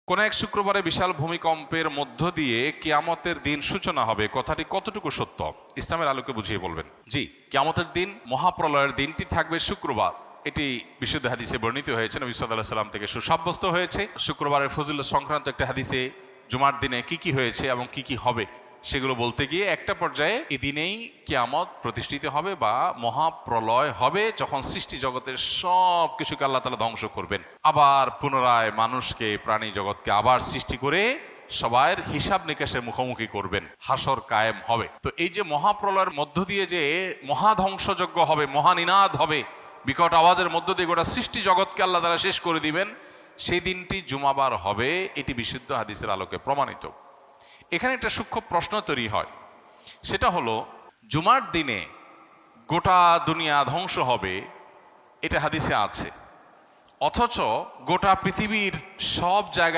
কোন এক শুক্রবারে বিশাল ভূমিকম্পের মধ্য দিয়ে কিয়ামতের দিন সূচনা হবে, কথাটি কতটুকু সত্য? ইসলামের আলোকে বুঝিয়ে বলবেন। জি, কিয়ামতের দিন, মহাপ্রলয়ের দিনটি থাকবে শুক্রবার। এটি বিশুদ্ধ হাদিসে বর্ণিত হয়েছে, নবী সাল্লাল্লাহু আলাইহি সাল্লাম থেকে সুসাব্যস্ত হয়েছে। শুক্রবারের ফজিলত সংক্রান্ত একটা হাদিসে জুমার দিনে কি কি হয়েছে এবং কি কি হবে সেগুলো বলতে গিয়ে একটা পর্যায়ে এই দিনেই কিয়ামত প্রতিষ্ঠিত হবে বা মহাপ্রলয় হবে, যখন সৃষ্টি জগতের সব কিছুকে আল্লাহ তাআলা ধ্বংস করবেন, আবার পুনরায় মানুষকে, প্রাণী জগৎকে আবার সৃষ্টি করে সবার হিসাব নিকাশের মুখোমুখি করবেন, হাসর কায়েম হবে। তো এই যে মহাপ্রলয়ের মধ্য দিয়ে যে মহাধ্বংসযজ্ঞ হবে, মহানিনাদ হবে, বিকট আওয়াজের মধ্য দিয়ে গোটা সৃষ্টি জগৎকে আল্লাহ তাআলা শেষ করে দিবেন, সেই দিনটি জুমাবার হবে। এটি বিশুদ্ধ হাদিসের আলোকে প্রমাণিত। এখানে একটা সূক্ষ্ম প্রশ্ন তৈরি হয়, সেটা হলো, জুমার দিনে গোটা দুনিয়া ধ্বংস হবে, এটা হাদিসে আছে, অথচ গোটা পৃথিবীর সব জায়গায়